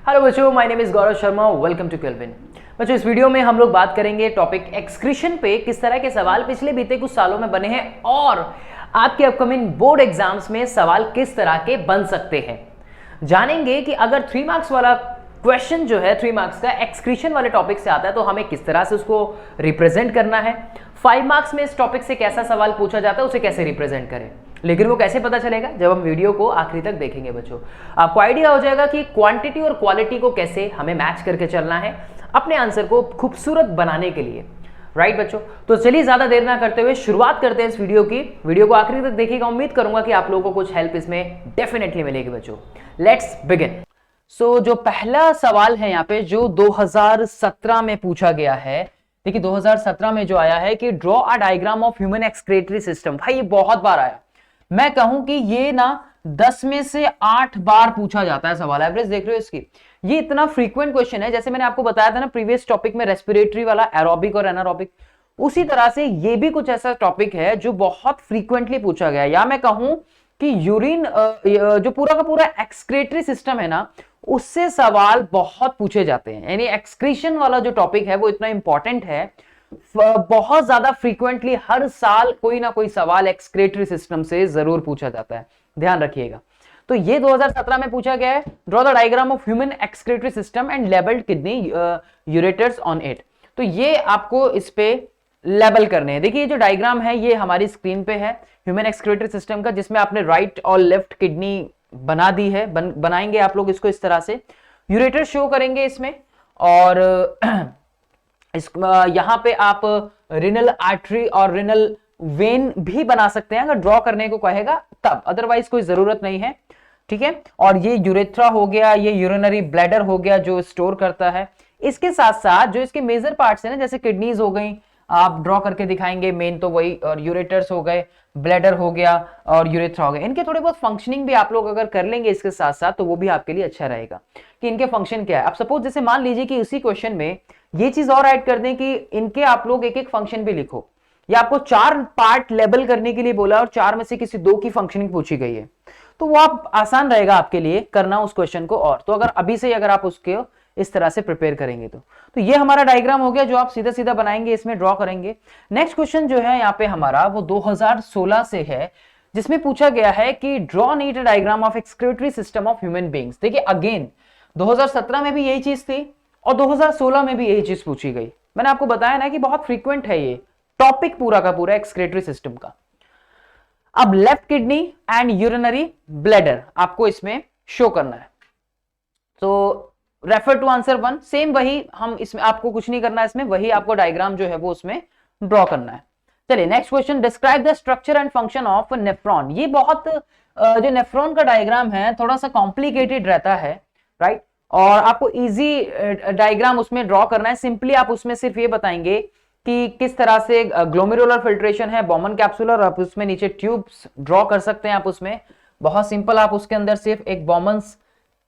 Hello बच्चों, my name is Gaurav Sharma. Welcome to Kelvin. बच्चों, इस वीडियो में हम लोग बात करेंगे टॉपिक एक्सक्रीशन पे, किस तरह के सवाल पिछले बीते कुछ सालों में बने हैं और आपके अपकमिंग बोर्ड एग्जाम्स में सवाल किस तरह के बन सकते हैं। जानेंगे कि अगर 3 मार्क्स वाला क्वेश्चन जो है 3 मार्क्स का एक्सक्रीशन वाले टॉपिक से आता है तो हमें किस तरह से उसको रिप्रेजेंट करना है। 5 मार्क्स में इस टॉपिक से कैसा सवाल पूछा जाता है, उसे कैसे रिप्रेजेंट करें। लेकिन वो कैसे पता चलेगा, जब हम वीडियो को आखिरी तक देखेंगे। बच्चों, आपको आइडिया हो जाएगा कि क्वांटिटी और क्वालिटी को कैसे हमें मैच करके चलना है अपने आंसर को खूबसूरत बनाने के लिए। राइट बच्चों, तो चलिए ज्यादा देर ना करते हुए शुरुआत करते हैं इस वीडियो की। वीडियो को आखिरी तक देखिएगा, उम्मीद करूंगा कि आप लोगों को कुछ हेल्प इसमें डेफिनेटली मिलेगी। बच्चों, लेट्स बिगिन। सो जो पहला सवाल है यहाँ पे जो 2017 में पूछा गया है, देखिए 2017 में जो आया है कि draw a diagram of human excretory system. भाई ये बहुत बार आया, मैं कहूं कि ये ना 10 में से 8 बार पूछा जाता है सवाल। एवरेज देख रहे हो इसकी, ये इतना फ्रीक्वेंट क्वेश्चन है। जैसे मैंने आपको बताया था ना प्रीवियस टॉपिक में रेस्पिरेटरी वाला, एरोबिक और एनारोबिक, उसी तरह से ये भी कुछ ऐसा टॉपिक है जो बहुत फ्रीक्वेंटली पूछा गया है। या मैं कहूं कि यूरिन जो पूरा का पूरा एक्सक्रीटरी सिस्टम है ना, उससे सवाल बहुत पूछे जाते हैं। यानी एक्सक्रीशन वाला जो टॉपिक है वो इतना इंपॉर्टेंट है, बहुत ज्यादा फ्रीक्वेंटली हर साल कोई ना कोई सवाल एक्सक्रीटरी सिस्टम से जरूर पूछा जाता है, ध्यान रखिएगा। तो ये 2017 में पूछा गया है, draw the diagram of human excretory system and labelled kidney ureters on it. तो ये आपको इस पे लेबल करने हैं। देखिए ये जो डायग्राम है ये हमारी स्क्रीन पे है ह्यूमन एक्सक्रीटरी सिस्टम का, जिसमें आपने राइट और लेफ्ट किडनी बना दी है। बनाएंगे आप लोग इसको इस तरह से, यूरेटर शो करेंगे इसमें, और यहां पे आप रिनल आर्टरी और रिनल वेन भी बना सकते हैं अगर ड्रॉ करने को कहेगा तब, अदरवाइज कोई जरूरत नहीं है। ठीक है, और ये यूरेथ्रा हो गया, ये यूरिनरी ब्लैडर हो गया जो स्टोर करता है। इसके साथ साथ जो इसके मेजर पार्ट्स हैं ना, जैसे किडनीज हो गई, आप ड्रॉ करके दिखाएंगे, मेन तो वही, और यूरेटर्स हो गए, ब्लैडर हो गया और यूरेथ्रा हो गया। इनके थोड़े बहुत फंक्शनिंग भी आप लोग अगर कर लेंगे इसके साथ साथ तो वो भी आपके लिए अच्छा रहेगा कि इनके फंक्शन क्या है। अब सपोज जैसे मान लीजिए कि उसी क्वेश्चन में ये चीज और ऐड कर दें कि इनके आप लोग एक एक फंक्शन भी लिखो, या आपको 4 पार्ट लेबल करने के लिए बोला और 4 में से किसी 2 की फंक्शनिंग पूछी गई है, तो वो आप आसान रहेगा आपके लिए करना उस क्वेश्चन को। और तो अगर अभी से अगर आप उसके इस तरह से प्रिपेयर करेंगे तो ये हमारा डायग्राम हो गया जो आप सीधा सीधा बनाएंगे, इसमें ड्रॉ करेंगे। नेक्स्ट क्वेश्चन जो है यहाँ पे हमारा वो 2016 से है, जिसमें पूछा गया है कि draw NEET diagram of excretory system of human beings. देखिए अगेन 2017 में भी यही चीज थी और 2016 में भी यही चीज पूछी गई। मैंने आपको बताया ना कि बहुत फ्रीक्वेंट है ये टॉपिक पूरा का पूरा एक्सक्रीटरी सिस्टम का। अब left kidney and urinary bladder आपको इसमें शो करना है, तो रेफर टू आंसर 1। सेम वही, हम इसमें आपको कुछ नहीं करना है, इसमें वही आपको डायग्राम जो है वो उसमें ड्रॉ करना है। चलिए next question, describe the structure and function of nephron. ये बहुत जो नेफ्रॉन का डायग्राम है थोड़ा सा कॉम्प्लिकेटेड रहता है, राइट, और आपको इजी डायग्राम उसमें ड्रॉ करना है। सिंपली आप उसमें सिर्फ ये बताएंगे कि किस तरह से ग्लोमेरुलर फिल्ट्रेशन है, बॉमन कैप्सुलर, आप उसमें नीचे ट्यूब्स ड्रॉ कर सकते हैं आप उसमें, बहुत सिंपल। आप उसके अंदर सिर्फ एक बॉमन्स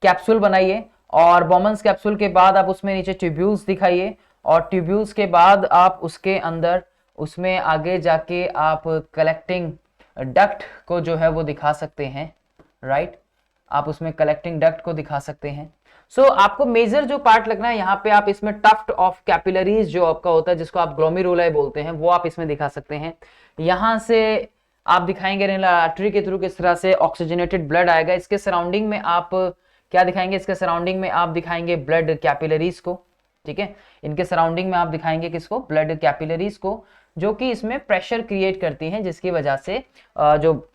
कैप्सूल बनाइए और बॉमन्स कैप्सूल के बाद आप उसमें नीचे ट्यूब्यूल्स दिखाइए, और ट्यूब्यूल्स के बाद आप उसके अंदर उसमें आगे जाके आप कलेक्टिंग डक्ट को जो है वो दिखा सकते हैं, राइट, आप उसमें कलेक्टिंग डक्ट को दिखा सकते हैं। सो आपको मेजर जो पार्ट लगना है यहाँ पे, आप इसमें टफ्ट ऑफ कैपिलरीज जो आपका होता है जिसको आप ग्लोमेरुलाई बोलते हैं, वो आप इसमें दिखा सकते हैं। यहां से आप दिखाएंगे रिनल आर्टरी के थ्रू किस तरह से ऑक्सीजनेटेड ब्लड आएगा। इसके सराउंडिंग में आप क्या दिखाएंगे, इसके सराउंडिंग में आप दिखाएंगे ब्लड कैपिलरीज को। ठीक है, इनके सराउंडिंग में आप दिखाएंगे किसको, ब्लड कैपिलरीज को, जो कि इसमें प्रेशर क्रिएट करती हैं, जिसकी वजह से जो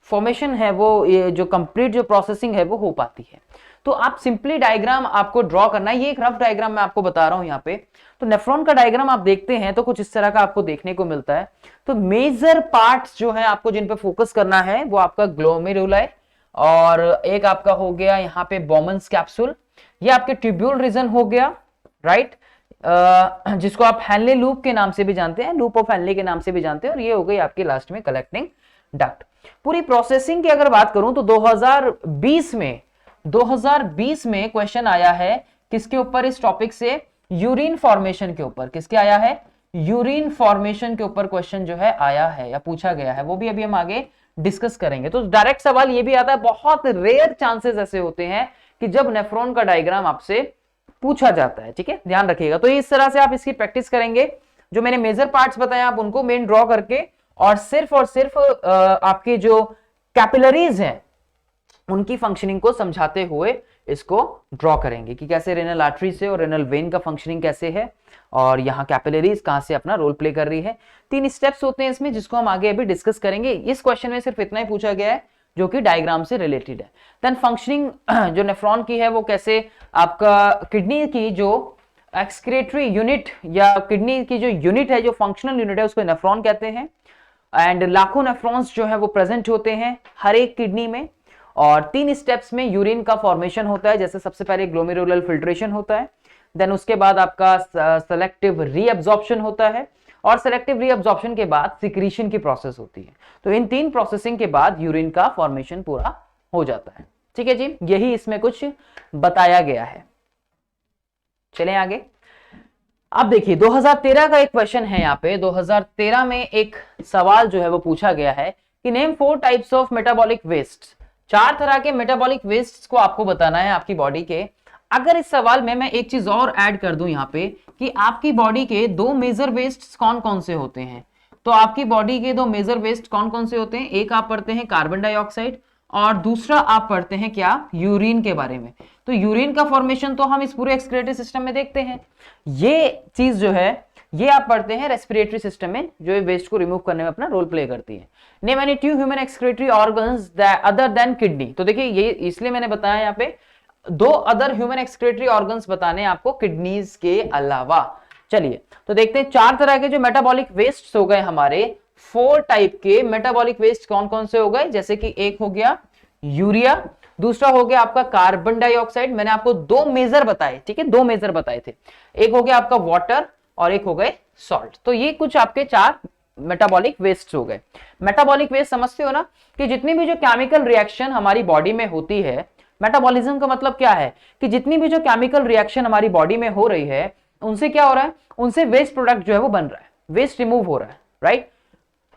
फॉर्मेशन है वो, ये जो कंप्लीट जो प्रोसेसिंग है वो हो पाती है। तो आप सिंपली डायग्राम आपको ड्रॉ करना है। ये एक रफ डायग्राम मैं आपको बता रहा हूं यहाँ पे। तो नेफ्रॉन का डायग्राम आप देखते हैं तो कुछ इस तरह का आपको देखने को मिलता है। तो मेजर पार्ट्स जो है आपको जिन पे फोकस करना है वो आपका ग्लोमेरुलाई, और एक आपका हो गया यहाँ पे बॉमन्स कैप्सूल, ये आपके ट्यूब्यूल रीजन हो गया, राइट, जिसको आप हैनले लूप के नाम से भी जानते हैं, लूप ऑफ हैनले के नाम से भी जानते हैं, और ये हो गई आपकी लास्ट में कलेक्टिंग डक्ट। पूरी प्रोसेसिंग की अगर बात करूं तो 2020 में क्वेश्चन आया है किसके ऊपर, इस टॉपिक से, यूरिन फॉर्मेशन के ऊपर। किसके आया है, यूरिन फॉर्मेशन के ऊपर क्वेश्चन जो है आया है या पूछा गया है, वो भी अभी हम आगे डिस्कस करेंगे। तो डायरेक्ट सवाल ये भी आता है, बहुत रेयर चांसेस ऐसे होते हैं कि जब नेफ्रॉन का डायग्राम आपसे पूछा जाता है, ठीक है, ध्यान रखिएगा। तो इस तरह से आप इसकी प्रैक्टिस करेंगे, जो मैंने मेजर पार्ट्स बताए आप उनको मेन ड्रॉ करके और सिर्फ आपके जो कैपिलरीज हैं उनकी फंक्शनिंग को समझाते हुए इसको ड्रॉ करेंगे कि कैसे रेनल आर्टरी से और रेनल वेन का फंक्शनिंग कैसे है और यहाँ कैपिलरीज कहां से अपना रोल प्ले कर रही है। 3 स्टेप्स होते हैं इसमें, जिसको हम आगे अभी डिस्कस करेंगे। इस क्वेश्चन में सिर्फ इतना ही पूछा गया है जो कि डायग्राम से रिलेटेड है। देन फंक्शनिंग जो नेफ्रॉन की है वो कैसे आपका किडनी की जो एक्सक्रीटरी यूनिट या किडनी की जो यूनिट है, जो फंक्शनल यूनिट है, उसको नेफ्रॉन कहते हैं। एंड लाखों नेफ्रॉन्स जो है वो प्रेजेंट होते हैं हर एक किडनी में। और 3 स्टेप्स में यूरिन का फॉर्मेशन होता है, जैसे सबसे पहले ग्लोमेरुलर फिल्ट्रेशन होता है, देन उसके बाद आपका सेलेक्टिव रीअब्जॉर्प्शन होता है और सेलेक्टिव रीअब्जॉर्प्शन के बाद सिक्रीशन की प्रोसेस होती है। तो इन 3 प्रोसेसिंग के बाद यूरिन का फॉर्मेशन पूरा हो जाता है। ठीक है जी, यही इसमें कुछ बताया गया है। चलें आगे। अब देखिए 2013 का एक क्वेश्चन है यहाँ पे। 2013 में एक सवाल जो है वो पूछा गया है कि name 4 types of metabolic waste. 4 तरह के मेटाबॉलिक वेस्ट को आपको बताना है आपकी बॉडी के। अगर इस सवाल में मैं एक चीज और ऐड कर दूं यहाँ पे कि आपकी बॉडी के 2 मेजर वेस्ट कौन कौन से होते हैं, तो आपकी बॉडी के 2 मेजर वेस्ट कौन कौन से होते हैं? एक आप पढ़ते हैं कार्बन डाइऑक्साइड और दूसरा आप पढ़ते हैं क्या? यूरिन के बारे में। तो यूरिन का फॉर्मेशन तो हम इस पूरे एक्सक्रीटरी सिस्टम में देखते हैं। ये चीज जो है ये आप पढ़ते हैं रेस्पिरेटरी सिस्टम में, जो वेस्ट को रिमूव करने में अपना रोल प्ले करती है। Name any 2 human excretory organs other than kidney. तो देखिए ये इसलिए मैंने बताया यहाँ पे 2 अदर ह्यूमन एक्सक्रीटरी ऑर्गन्स बताने आपको किडनीज के अलावा। चलिए तो देखते हैं 4 तरह के जो मेटाबॉलिक वेस्ट हो गए हमारे। 4 टाइप के मेटाबॉलिक वेस्ट कौन कौन से हो गए? जैसे कि एक हो गया यूरिया, दूसरा हो गया आपका कार्बन डाइऑक्साइड। मैंने आपको 2 मेजर बताए, ठीक है, 2 मेजर बताए थे। एक हो गया आपका वाटर और एक हो गए सॉल्ट। तो ये कुछ आपके 4 मेटाबॉलिक वेस्ट हो गए। मेटाबॉलिक वेस्ट समझते हो ना कि जितनी भी जो केमिकल रिएक्शन हमारी बॉडी में होती है, मेटाबॉलिज्म का मतलब क्या है कि जितनी भी जो केमिकल रिएक्शन हमारी बॉडी में हो रही है उनसे क्या हो रहा है? उनसे वेस्ट प्रोडक्ट जो है वो बन रहा है, वेस्ट रिमूव हो रहा है, राइट।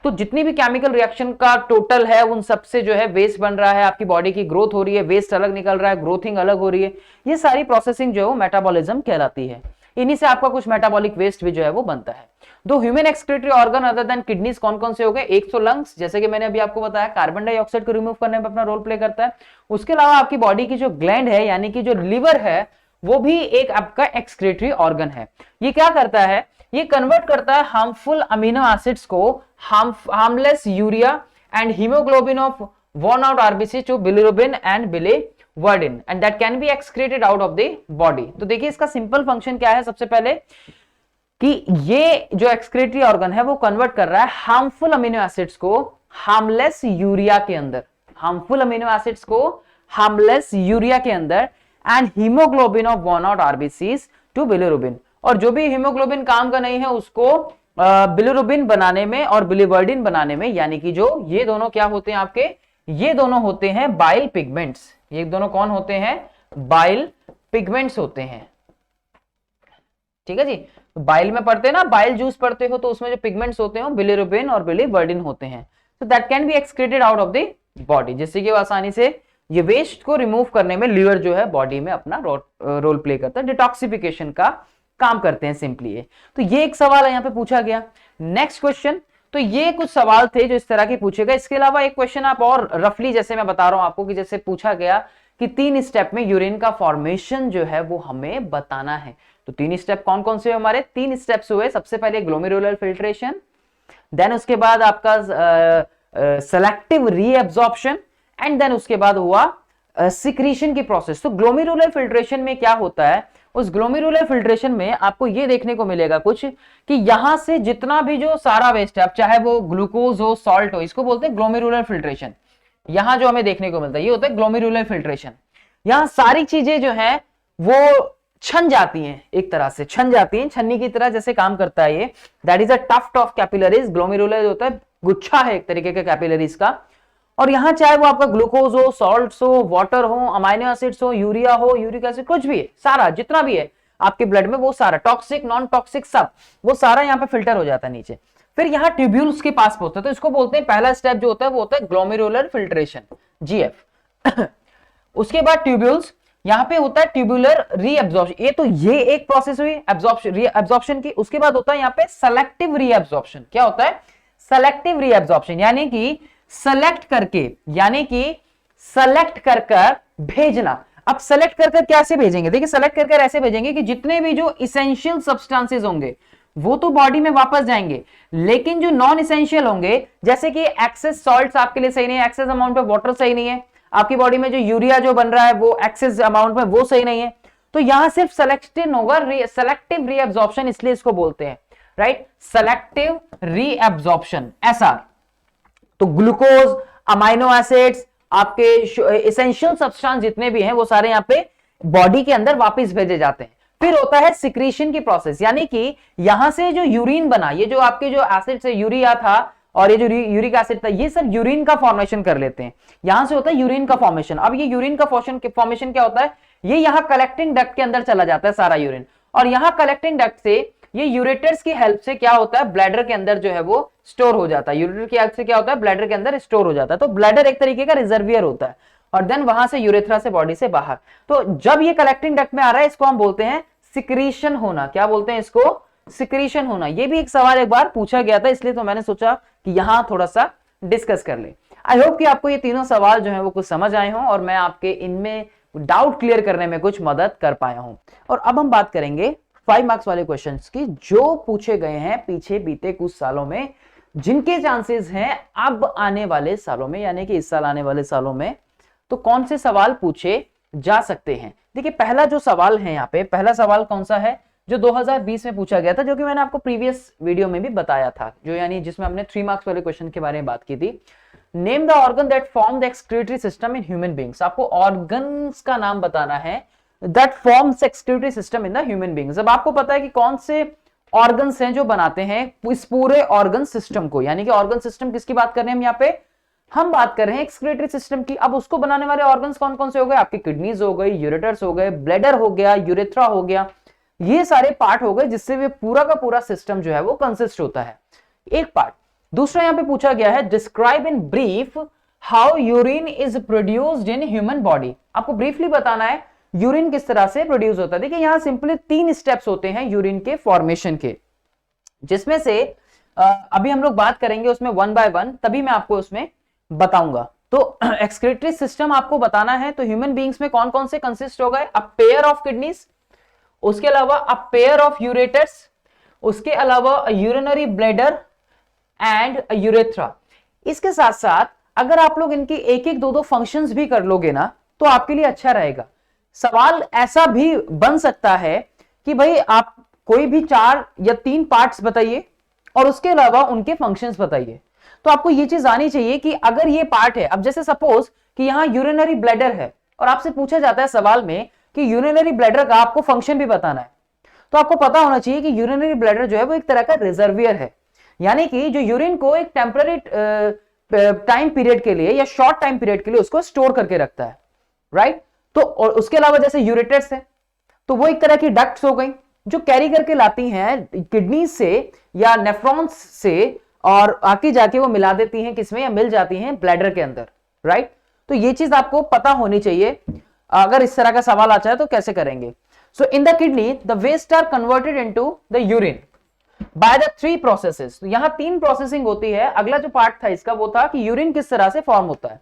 तो जितनी भी केमिकल रिएक्शन का टोटल है उन सबसे जो है वेस्ट बन रहा है। आपकी बॉडी की ग्रोथ हो रही है, वेस्ट अलग निकल रहा है, ग्रोथिंग अलग हो रही है। ये सारी प्रोसेसिंग जो है वो मेटाबॉलिज्म कहलाती है। इन्हीं से आपका कुछ मेटाबॉलिक वेस्ट भी जो है वो बनता है। 2 human excretory organ other than kidneys कौन कौन से हो गए? एक तो लंग्स, जैसे कि मैंने अभी आपको बताया कार्बन डाइऑक्साइड को रिमूव करने में अपना रोल प्ले करता है। उसके अलावा आपकी बॉडी की जो ग्लैंड है यानी कि जो लिवर है वो भी एक आपका एक्सक्रीटरी ऑर्गन है। ये क्या करता है? ये कन्वर्ट करता है हार्मफुल अमीनो एसिड्स को harmless urea and haemoglobin of worn out RBC to bilirubin and biliverdin and that can be excreted out of the body। तो देखिए इसका सिंपल फंक्शन क्या है? सबसे पहले कि ये जो एक्सक्रीटरी ऑर्गन है वो कन्वर्ट कर रहा है हार्मफुल अमीनो एसिड्स को हार्मलेस यूरिया के अंदर, हार्मफुल अमीनो एसिड्स को हार्मलेस यूरिया के अंदर and haemoglobin of worn out RBCs to bilirubin. और जो भी हीमोग्लोबिन काम का नहीं है उसको बिलिरुबिन बनाने में और बिलिवर्डिन बनाने में, यानी कि जो ये दोनों क्या होते हैं आपके? ये दोनों होते हैं बाइल पिगमेंट्स। ये दोनों कौन होते हैं? बाइल पिगमेंट्स होते हैं। ठीक है जी, बाइल में पढ़ते हैं ना, बाइल जूस पढ़ते हो तो उसमें जो पिगमेंट्स होते हैं बिलिरुबिन और बिलिवर्डिन होते हैं। तो that can be excreted out of the body, जिससे कि आसानी से ये वेस्ट को रिमूव करने में लीवर जो है बॉडी में अपना रोल प्ले करता है, डिटॉक्सिफिकेशन का काम करते हैं सिंपली ये। तो ये एक सवाल है यहाँ पे पूछा गया। नेक्स्ट क्वेश्चन, तो ये कुछ सवाल थे जो इस तरह के पूछे गए। इसके अलावा एक क्वेश्चन आप और रफली जैसे मैं बता रहा हूं आपको कि जैसे पूछा गया कि 3 स्टेप में यूरिन का फॉर्मेशन जो है वो हमें बताना है। तो 3 स्टेप कौन कौन से हमारे? 3 स्टेप्स हुए। सबसे पहले ग्लोमेरुलर फिल्ट्रेशन, देन उसके बाद आपका सेलेक्टिव रीअब्जॉर्प्शन एंड देन उसके बाद हुआ सिक्रीशन की प्रोसेस। तो ग्लोमेरुलर फिल्ट्रेशन में क्या होता है? उस ग्लोमेरुलर फिल्ट्रेशन में आपको ये देखने को मिलेगा कुछ कि यहां से जितना भी जो सारा वेस्ट है, अब चाहे वो ग्लूकोज हो, सॉल्ट हो, इसको बोलते हैं ग्लोमेरुलर फिल्ट्रेशन। यहां जो हमें देखने को मिलता है ये होता है ग्लोमेरुलर फिल्ट्रेशन। यहां सारी चीजें जो है वो छन जाती हैं, एक तरह से छन जाती हैं, छन्नी की तरह जैसे काम करता है ये। That is a tuft of capillaries. Glomerular जो होता है गुच्छा है एक तरीके का कैपिलरीज का। और यहां चाहे वो आपका ग्लूकोज हो, सॉल्ट्स हो, वाटर हो, अमाइनो एसिड्स हो, यूरिया हो, यूरिक एसिड, कुछ भी है, सारा जितना भी है आपके ब्लड में वो सारा टॉक्सिक नॉन टॉक्सिक सब वो सारा यहाँ पे फिल्टर हो जाता है नीचे। फिर यहाँ ट्यूब्यूल्स के पास पहुंचता है। तो इसको बोलते हैं पहला स्टेप जो होता है वो होता है ग्लोमेरुलर फिल्ट्रेशन, GF। उसके बाद ट्यूब्यूल्स, यहां पे होता है ट्यूबुलर रीएब्जॉर्प्शन। ये एक प्रोसेस हुई एब्जॉर्प्शन की। उसके बाद होता है यहां पे सेलेक्टिव रीएब्जॉर्प्शन। क्या होता है? सेलेक्टिव रीएब्जॉर्प्शन, यानी कि सेलेक्ट कर कर भेजना। अब सेलेक्ट कर कैसे भेजेंगे? देखिए सेलेक्ट कर ऐसे भेजेंगे कि जितने भी जो इसेंशियल सब्सटेंसेस होंगे वो तो बॉडी में वापस जाएंगे, लेकिन जो नॉन इसेंशियल होंगे, जैसे कि एक्सेस सॉल्ट्स आपके लिए सही नहीं है, एक्सेस अमाउंट ऑफ वाटर सही नहीं है, आपकी बॉडी में जो यूरिया जो बन रहा है वो एक्सेस अमाउंट में वो सही नहीं है, तो यहां सिर्फ सेलेक्टिव होगा, सेलेक्टिव रीएब्जॉर्प्शन इसलिए इसको बोलते हैं, राइट, सेलेक्टिव रीएब्जॉर्प्शन ऐसा। तो ग्लूकोज, अमाइनो एसिड्स, आपके इसेंशियल सब्सटेंस जितने भी हैं वो सारे यहां पे बॉडी के अंदर वापस भेजे जाते हैं। फिर होता है सिक्रीशन की प्रोसेस, यानी कि यहां से जो यूरिन बना, ये जो आपके जो एसिड से यूरिया था और ये जो यूरिक एसिड था, ये सब यूरिन का फॉर्मेशन कर लेते हैं। यहां से होता है यूरिन का फॉर्मेशन। अब ये यूरिन का फॉर्मेशन क्या होता है? ये यहां कलेक्टिंग डक्ट के अंदर चला जाता है सारा यूरिन, और यहां कलेक्टिंग डक्ट से ये यूरेटर्स की हेल्प से क्या होता है? ब्लैडर के अंदर जो है वो स्टोर हो जाता है। यूरेटर की हेल्प से क्या होता है? ब्लैडर के अंदर स्टोर हो जाता है। तो ब्लैडर एक तरीके का रिजर्वियर होता है, और देन वहां से यूरेथ्रा से बॉडी से बाहर। तो जब ये कलेक्टिंग डक्ट में आ रहा है, इसको हम बोलते हैं सिक्रीशन होना। क्या बोलते हैं इसको? सिक्रीशन होना। ये भी एक सवाल एक बार पूछा गया था, इसलिए तो मैंने सोचा कि यहां थोड़ा सा डिस्कस कर ले। आई होप कि आपको ये तीनों सवाल जो है वो कुछ समझ आए हों और मैं आपके इनमें डाउट क्लियर करने में कुछ मदद कर पाया हूं। और अब हम बात करेंगे 5 मार्क्स वाले क्वेश्चंस की, जो पूछे गए हैं पीछे बीते कुछ सालों में, जिनके चांसेस हैं अब आने वाले सालों में, यानी कि इस साल आने वाले सालों में तो कौन से सवाल पूछे जा सकते हैं। देखिए पहला जो सवाल है यहाँ पे, पहला सवाल कौन सा है? जो 2020 में पूछा गया था, जो कि मैंने आपको प्रीवियस वीडियो में भी बताया था, जो यानी जिसमें हमने 3 मार्क्स वाले क्वेश्चन के बारे में बात की थी। Name the organ that form the excretory system in human beings. आपको ऑर्गन्स का नाम बताना है that forms excretory system in the human beings. अब आपको पता है कि कौन से ऑर्गन्स हैं जो बनाते हैं इस पूरे ऑर्गन सिस्टम को, यानी कि ऑर्गन सिस्टम किसकी बात कर रहे हैं हम यहाँ पे? हम बात कर रहे हैं एक्सक्रीटरी सिस्टम की। अब उसको बनाने वाले ऑर्गन्स कौन कौन से हो गए? आपकी किडनीज हो गई, यूरेटर्स हो गए, ब्लैडर हो गया, यूरेथ्रा हो गया, ये सारे पार्ट हो गए जिससे वे पूरा का पूरा सिस्टम जो है वो कंसिस्ट होता है। एक पार्ट। दूसरा यहां पे पूछा गया है describe in brief how urine is produced in human body. आपको ब्रीफली बताना है यूरिन किस तरह से प्रोड्यूस होता है। देखिए यहां सिंपली 3 स्टेप्स होते हैं यूरिन के फॉर्मेशन के, जिसमें से अभी हम लोग बात करेंगे उसमें 1 बाय 1, तभी मैं आपको उसमें बताऊंगा। तो एक्सक्रीटरी सिस्टम आपको बताना है, तो ह्यूमन बीइंग्स में कौन कौन से कंसिस्ट हो गए? अ पेयर ऑफ किडनीज, उसके अलावा अ पेयर ऑफ यूरेटर्स, उसके अलावा यूरिनरी ब्लैडर एंड यूरेथ्रा। इसके साथ साथ अगर आप लोग इनकी एक एक 2-2 फंक्शंस भी कर लोगे ना तो आपके लिए अच्छा रहेगा। सवाल ऐसा भी बन सकता है कि भाई आप कोई भी 4 या 3 पार्ट्स बताइए और उसके अलावा उनके फंक्शंस बताइए। तो आपको ये चीज आनी चाहिए कि अगर ये पार्ट है, अब जैसे सपोज कि यहां यूरिनरी ब्लैडर है और आपसे पूछा जाता है सवाल में कि यूरिनरी ब्लैडर का आपको फंक्शन भी बताना है, तो आपको पता होना चाहिए कि यूरिनरी ब्लैडर जो है वो एक तरह का रिजर्वियर है, यानी कि जो यूरिन को एक टेम्पररी टाइम पीरियड के लिए या शॉर्ट टाइम पीरियड के लिए उसको स्टोर करके रखता है, राइट। तो और उसके अलावा जैसे यूरेटर्स है तो वो एक तरह की डक्ट्स हो गई जो कैरी करके लाती हैं किडनी से या नेफ्रॉन्स से, और आके जाके वो मिला देती हैं किसमें, या मिल जाती हैं ब्लैडर के अंदर, राइट। तो ये चीज आपको पता होनी चाहिए। अगर इस तरह का सवाल आता है तो कैसे करेंगे। So in the kidney the waste are converted into the urine by the 3 processes. तो यहां 3 प्रोसेसिंग होती है। अगला जो पार्ट था इसका वो था कि यूरिन किस तरह से फॉर्म होता है।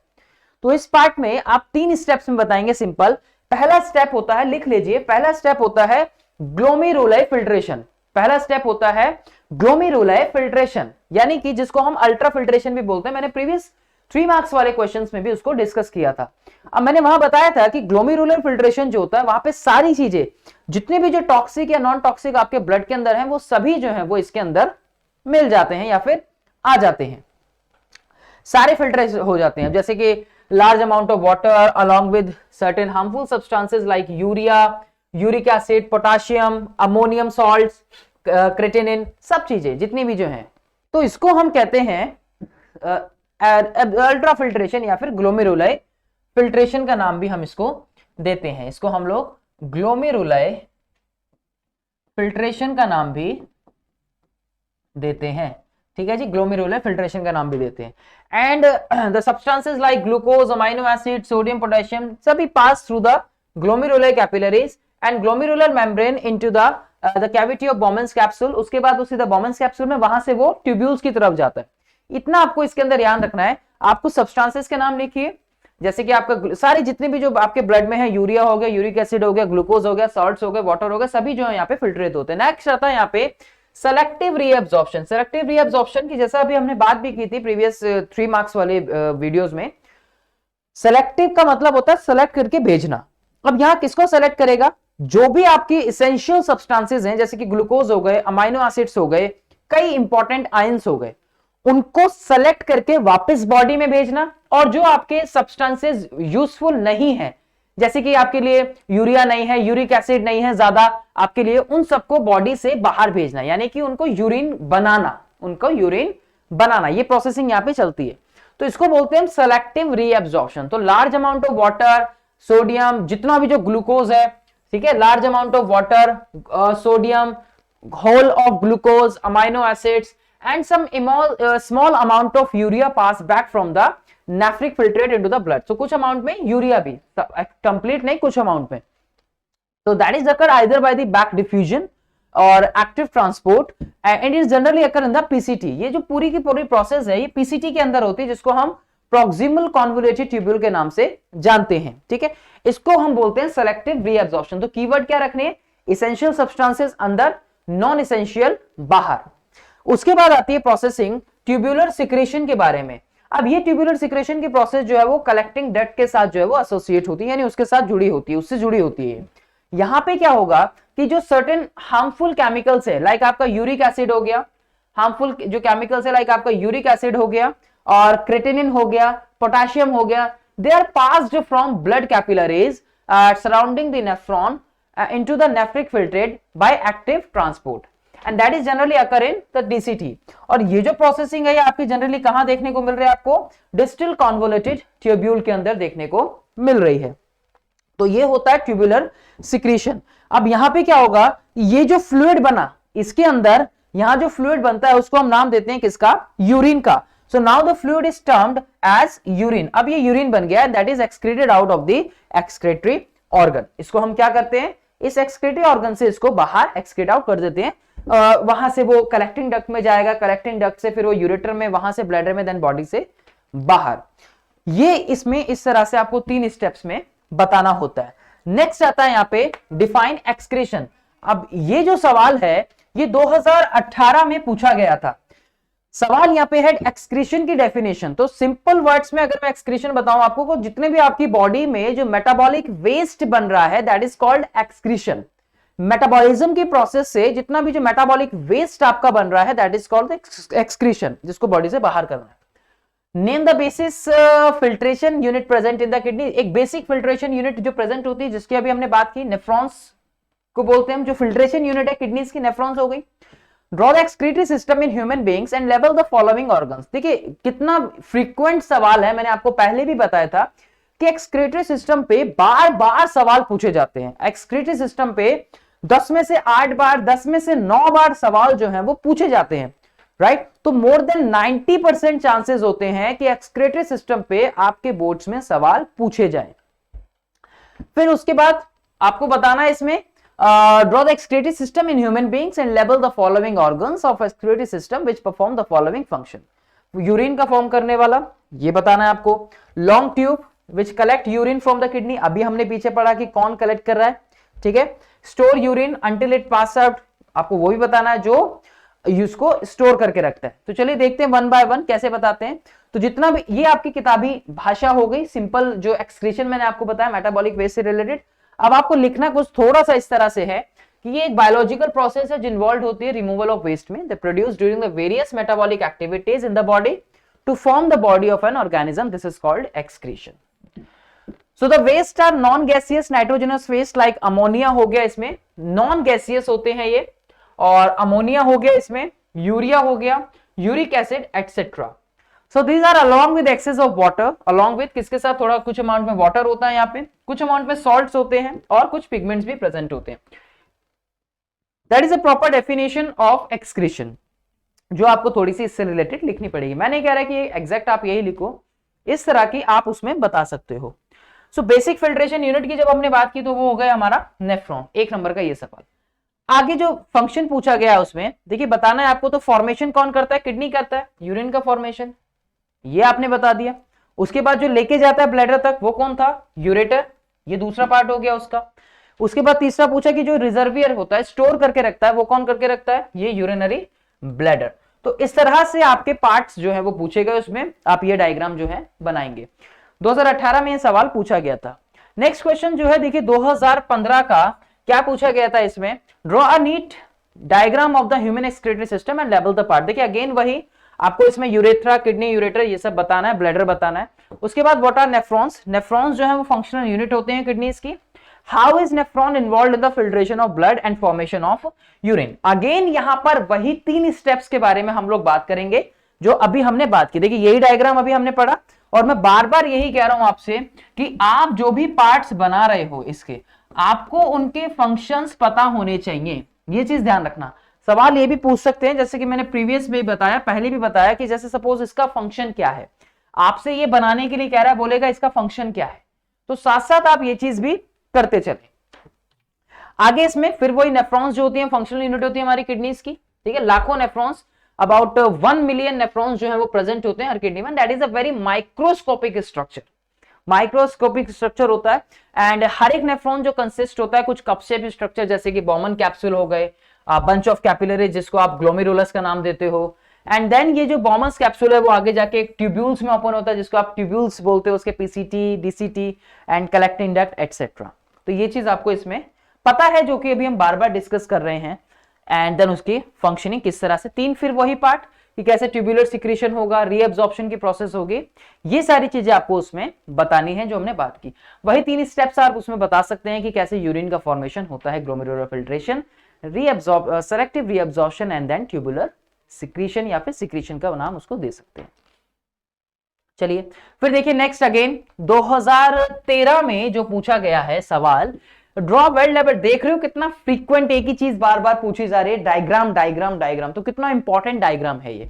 तो इस पार्ट में आप 3 स्टेप्स में बताएंगे सिंपल। पहला स्टेप होता है, लिख लीजिए, पहला स्टेप होता है ग्लोमेरुलाई फिल्ट्रेशन। पहला स्टेप होता है ग्लोमेरुलाई फिल्ट्रेशन, यानी कि जिसको हम अल्ट्रा फिल्ट्रेशन भी बोलते हैं। मैंने प्रीवियस 3 मार्क्स वाले क्वेश्चंस में भी उसको डिस्कस किया था। अब मैंने वहां बताया था कि ग्लोमेरुलर फिल्ट्रेशन जो होता है वहां पे सारी चीजें, जितने भी जो टॉक्सिक या नॉन टॉक्सिक आपके ब्लड के अंदर हैं, वो सभी जो है वो इसके अंदर मिल जाते हैं या फिर आ जाते हैं, सारे फिल्टर हो जाते हैं। जैसे कि large amount of water along with certain harmful substances like urea, uric acid, potassium, ammonium salts, creatinine, सब चीजें जितनी भी जो हैं, तो इसको हम कहते हैं अल्ट्रा फिल्ट्रेशन या फिर ग्लोमेरुलाई फिल्ट्रेशन का नाम भी हम इसको देते हैं। इसको हम लोग ग्लोमेरुलाई फिल्ट्रेशन का नाम भी देते हैं, ठीक है जी, ग्लोमेरुलाई फिल्ट्रेशन का नाम भी देते हैं। And the substances like glucose, amino acid, sodium, potassium सभी pass through the glomerular capillaries and glomerular membrane into the cavity of Bowman's capsule. उसके बाद वो सीधा बोमेंस कैप्सूल में वहां से वो ट्यूब्यूल्स की तरफ जाता है। इतना आपको इसके अंदर ध्यान रखना है। आपको सब्सटेंसेस के नाम लिखिए, जैसे कि आपका सारे जितने भी जो आपके ब्लड में है, यूरिया हो गया, यूरिक एसिड हो गया, ग्लूकोज हो गया, सॉल्ट्स हो गए, वाटर हो गया, सभी जो है यहाँ पे फिल्ट्रेट होते हैं। नेक्स्ट आता है यहाँ पे सेलेक्टिव रीअब्जॉर्प्शन। सेलेक्टिव रीअब्जॉर्प्शन की जैसा अभी हमने बात भी की थी प्रीवियस 3 मार्क्स वाले वीडियोस में। सेलेक्टिव का मतलब होता है सेलेक्ट करके भेजना। अब यहां किसको सेलेक्ट करेगा? जो भी आपकी इसेंशियल सब्सटेंसेस हैं, जैसे कि ग्लूकोज हो गए, अमाइनो एसिड्स हो गए, कई इंपॉर्टेंट आयंस हो गए, उनको सेलेक्ट करके वापस बॉडी में भेजना। और जो आपके सब्सटेंसेस यूजफुल नहीं है, जैसे कि आपके लिए यूरिया नहीं है, यूरिक एसिड नहीं है ज्यादा आपके लिए, उन सबको बॉडी से बाहर भेजना, यानी कि उनको यूरिन बनाना, ये प्रोसेसिंग यहां पे चलती है। तो इसको बोलते हैं सेलेक्टिव रीअब्जॉर्प्शन। तो large amount of water, sodium, जितना भी जो ग्लूकोज है, ठीक है, large amount of water, sodium, whole of glucose, amino acids and some small amount of urea pass back from the nephric filtrate into the blood. तो कुछ amount में urea भी, कंप्लीट नहीं, कुछ अमाउंट में। तो that is occur either by the back diffusion और active transport and is generally occur in the PCT. ये जो पूरी की पूरी प्रोसेस है ये पीसीटी के अंदर होती है, जिसको हम प्रॉक्सिमल कॉन्वोल्यूटेड ट्यूब्यूल के नाम से जानते हैं। ठीक है, इसको हम बोलते हैं सेलेक्टिव रीअब्जॉर्प्शन। तो कीवर्ड क्या रखने हैं? इसेंशियल सब्सटेंसेस अंदर, नॉन इसेंशियल बाहर। उसके बाद आती है प्रोसेसिंग ट्यूब्यूलर सिक्रेशन के बारे में। अब ये ट्यूब्यूलर सिक्रेशन की प्रोसेस जो है वो कलेक्टिंग डक्ट के साथ जो है वो एसोसिएट होती है, यानी उसके साथ जुड़ी होती है, उससे जुड़ी होती है। यहां पे क्या होगा कि जो सर्टेन हार्मफुल केमिकल्स है, लाइक आपका यूरिक एसिड हो गया, हार्मफुल जो केमिकल्स है लाइक आपका यूरिक एसिड हो गया और क्रेटिनिन हो गया, पोटेशियम हो गया, they are passed from blood capillaries surrounding the nephron into the nephric filtrate by active transport and that is generally occur in the DCT। और ये जो प्रोसेसिंग है ये आपकी जनरली कहां देखने को मिल रही है? आपको डिस्टल कॉन्वोल्यूटेड ट्यूब्यूल के अंदर देखने को मिल रही है। तो ये होता है ट्यूबुलर सिक्रीशन। अब यहां पे क्या होगा, ये जो फ्लूइड बना इसके अंदर, यहां जो फ्लूइड बनता है उसको हम नाम देते हैं किसका? यूरिन का। So now the fluid is termed as urine. अब ये यूरिन बन गया, that is excreted out of the excretory organ. इसको हम क्या करते हैं? इस एक्सक्रीटरी ऑर्गन से इसको बाहर एक्सक्रीट आउट कर देते हैं। वहां से वो कलेक्टिंग डक्ट में जाएगा, कलेक्टिंग डक्ट से फिर वो यूरेटर में, वहां से ब्लैडर में, देन बॉडी से बाहर। ये इसमें इस तरह से आपको 3 स्टेप्स में बताना होता है। नेक्स्ट आता है यहाँ पे डिफाइन एक्सक्रीशन। अब ये जो सवाल है ये 2018 में पूछा गया था। सवाल यहाँ पे है एक्सक्रीशन की डेफिनेशन। तो सिंपल वर्ड्स में अगर मैं एक्सक्रीशन बताऊं आपको, को जितने भी आपकी बॉडी में जो मेटाबॉलिक वेस्ट बन रहा है that is called excretion. Metabolism की प्रोसेस से जितना भी जो मेटाबॉलिक वेस्ट आपका बन रहा है दैट इज कॉल्ड एक्सक्रीशन, जिसको बॉडी से बाहर करना है। Name the basis filtration unit present in the kidney. एक बेसिक फिल्ट्रेशन यूनिट जो प्रेजेंट होती है, जिसकी अभी हमने बात की, नेफ्रॉन्स को बोलते हैं हम। जो फिल्ट्रेशन यूनिट है किडनीज की, नेफ्रॉन्स हो गई। Draw the excretory system in human beings and level the following organs. देखिए कितना फ्रीक्वेंट सवाल है, मैंने आपको पहले भी बताया था कि एक्सक्रीटरी सिस्टम पे बार बार सवाल पूछे जाते हैं। एक्सक्रीटरी सिस्टम पे 10 में से 8 बार, 10 में से 9 बार सवाल जो है वो पूछे जाते हैं, राइट। तो मोर देन 90% चांसेस होते हैं कि एक्सक्रीटरी सिस्टम पे आपके बोर्ड्स में सवाल पूछे जाए। फिर उसके बाद आपको बताना है इसमें draw the excretory system in human beings and label the following organs of excretory system which perform the following function। Urine का फॉर्म करने वाला ये बताना है आपको। Long tube which collect urine from the kidney, अभी हमने पीछे पढ़ा कि कौन कलेक्ट कर रहा है, ठीक है। Store urine until it pass out, आपको वो भी बताना है जो उसको स्टोर करके रखता है। तो चलिए देखते हैं वन बाय वन कैसे बताते हैं। तो जितना भी ये आपकी किताबी भाषा हो गई, सिंपल जो एक्सक्रीशन मैंने आपको बताया मेटाबॉलिक वेस्ट से रिलेटेड। अब आपको लिखना कुछ थोड़ा सा इस तरह से है कि ये एक बायोलॉजिकल प्रोसेस है जो इन्वॉल्व होती है रिमूवल ऑफ वेस्ट में। They produce during the various metabolic activities in the body to form the body of an organism. This is called excretion. So the waste are non gaseous nitrogenous waste, like ammonia हो गया, इसमें non gaseous होते हैं ये, और ammonia हो गया, इसमें यूरिया हो गया, uric acid etcetera. So these are along with excess of water, along with किसके साथ थोड़ा कुछ अमाउंट में वाटर होता है यहाँ पे, कुछ अमाउंट में सॉल्ट्स होते हैं और कुछ पिगमेंट्स भी प्रेजेंट होते हैं। That is a proper definition of excretion, जो आपको थोड़ी सी इससे रिलेटेड लिखनी पड़ेगी। मैं नहीं कह रहा कि एग्जैक्ट आप यही लिखो, इस तरह की आप उसमें बता सकते हो। सो बेसिक फिल्ट्रेशन यूनिट की जब हमने बात की तो वो हो गया हमारा नेफ्रॉन, 1 नंबर का ये सवाल। आगे जो फंक्शन पूछा गया उसमें देखिए बताना है आपको, तो फॉर्मेशन कौन करता है, किडनी करता है यूरिन का फॉर्मेशन, ये आपने बता दिया। उसके बाद जो लेके जाता है ब्लैडर तक वो कौन था, यूरेटर, ये दूसरा पार्ट हो गया उसका। उसके बाद तीसरा पूछा कि जो रिजर्वियर होता है, स्टोर करके रखता है, वो कौन करके रखता है, ये यूरिनरी ब्लैडर। तो इस तरह से आपके पार्ट्स जो है वो पूछे गए, उसमें आप ये डायग्राम जो है बनाएंगे। 2018 में ये सवाल पूछा गया था। नेक्स्ट क्वेश्चन जो है देखिए 2015 का क्या पूछा गया था, इसमें draw a neat diagram of the human excretory system and label the part. देखिए अगेन वही आपको इसमें यूरेथ्रा, किडनी, यूरेटर ये सब बताना है, ब्लैडर बताना है। उसके बाद व्हाट आर नेफ्रॉन्स, नेफ्रॉन्स जो है वो फंक्शनल यूनिट होते हैं किडनीज की। How is nephron involve in the filtration of blood and formation of urine. Again यहां पर वही 3 स्टेप्स के बारे में हम लोग बात करेंगे जो अभी हमने बात की। देखिए यही डायग्राम अभी हमने पढ़ा, और मैं बार बार यही कह रहा हूं आपसे कि आप जो भी पार्ट्स बना रहे हो इसके, आपको उनके फंक्शंस पता होने चाहिए, ये चीज ध्यान रखना। सवाल ये भी पूछ सकते हैं, जैसे कि मैंने प्रीवियस में बताया, पहले भी बताया कि जैसे सपोज इसका फंक्शन क्या है, आपसे ये बनाने के लिए कह रहा है, बोलेगा इसका फंक्शन क्या है, तो साथ साथ आप ये चीज भी करते चले। आगे इसमें फिर वही नेफ्रॉन्स जो होती हैं, फंक्शनल यूनिट होती है हमारी किडनीज की, ठीक है, लाखों नेफ्रॉन्स, अबाउट 1 मिलियन नेफ्रॉन्स जो है वो प्रेजेंट होते हैं हर किडनी में। That is a very microscopic structure, microscopic structure होता है। एंड हर एक नेफ्रॉन जो कंसिस्ट होता है कुछ कप शेप स्ट्रक्चर, जैसे कि बॉमन कैप्सूल हो गए, बंच ऑफ कैपिलरी जिसको आप ग्लोमेरुलस का नाम देते हो। एंड देन ये जो बॉमन्स कैप्सूल है वो आगे जाके एक ट्यूब्यूल्स में ओपन होता है जिसको आप ट्यूब्यूल्स बोलते हो, उसके PCT, DCT and collecting duct etcetera. तो ये चीज आपको इसमें पता है, जो कि अभी हम बार बार डिस्कस कर रहे हैं। एंड देन उसकी फंक्शनिंग किस तरह से, 3 फिर वही पार्ट कि कैसे ट्यूबुलर सिक्रीशन होगा, रीअब्जॉर्प्शन की प्रोसेस होगी, ये सारी चीजें आपको उसमें बतानी है जो हमने बात की। वही 3 स्टेप्स आप उसमें बता सकते हैं कि कैसे यूरिन का फॉर्मेशन होता है, glomerular filtration, selective reabsorption and then tubular secretion, या फिर सिक्रीशन का नाम उसको दे सकते हैं। चलिए फिर देखिए नेक्स्ट अगेन 2013 में जो पूछा गया है सवाल, ड्रॉ वेल लेवल। देख रहे हो कितना फ्रीक्वेंट एक ही चीज बार बार पूछी जा रही है, डायग्राम डायग्राम डायग्राम, तो कितना इंपॉर्टेंट डायग्राम है ये।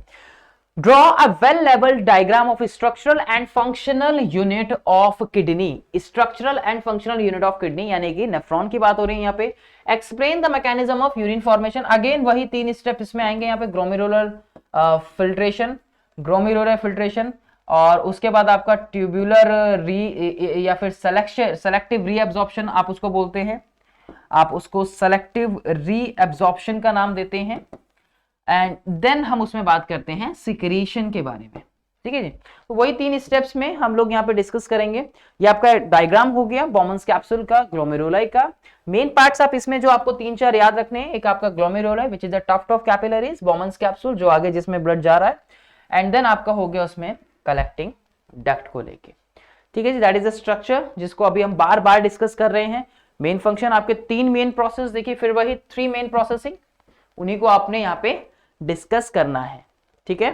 Draw a well labelled diagram of structural and functional unit of kidney. Structural and functional unit of kidney यानी कि नेफ्रॉन की बात हो रही है यहाँ पे। Explain the mechanism of urine formation. Again वही 3 स्टेप इसमें आएंगे यहाँ पे, ग्लोमेरुलर फिल्ट्रेशन, ग्लोमेरुलर फिल्ट्रेशन, और उसके बाद आपका ट्यूबुलर री या फिर सेलेक्टिव रीअब्जॉर्प्शन आप उसको बोलते हैं, आप उसको सेलेक्टिव रीअब्जॉर्प्शन का नाम देते हैं। एंड देन हम उसमें बात करते हैं सिक्रीशन के बारे में, ठीक है जी। तो वही 3 स्टेप्स में हम लोग यहाँ पे डिस्कस करेंगे। ये आपका डायग्राम हो गया बॉमन्स कैप्सूल का, ग्लोमेरुलाई का। मेन पार्ट्स आप इसमें जो आपको 3-4 याद रखने हैं, एक आपका glomeruli which is the tuft of capillaries, Bowman's capsule जो आगे जिसमें ब्लड जा रहा है, एंड देन आपका हो गया उसमें कलेक्टिंग डक्ट को लेके, ठीक है जी। दैट इज द स्ट्रक्चर जिसको अभी हम बार बार डिस्कस कर रहे हैं। मेन फंक्शन आपके 3 मेन प्रोसेस, देखिए फिर वही 3 मेन प्रोसेसिंग, उन्हीं को आपने यहाँ पे डिस्कस करना है, ठीक है।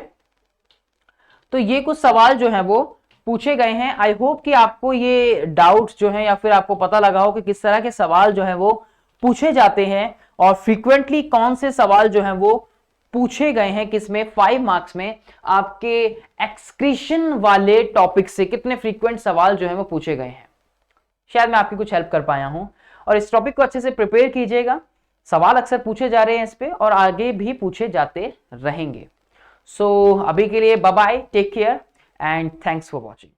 तो ये कुछ सवाल जो है वो पूछे गए हैं। आई होप कि आपको ये डाउट्स जो है या फिर आपको पता लगा हो कि किस तरह के सवाल जो है वो पूछे जाते हैं, और फ्रीक्वेंटली कौन से सवाल जो है वो पूछे गए हैं, किसमें 5 मार्क्स में आपके एक्सक्रीशन वाले टॉपिक से कितने फ्रीक्वेंट सवाल जो है वो पूछे गए हैं। शायद मैं आपकी कुछ हेल्प कर पाया हूं, और इस टॉपिक को अच्छे से प्रिपेयर कीजिएगा। सवाल अक्सर पूछे जा रहे हैं इस पे, और आगे भी पूछे जाते रहेंगे। सो अभी के लिए bye bye, take care and thanks for watching.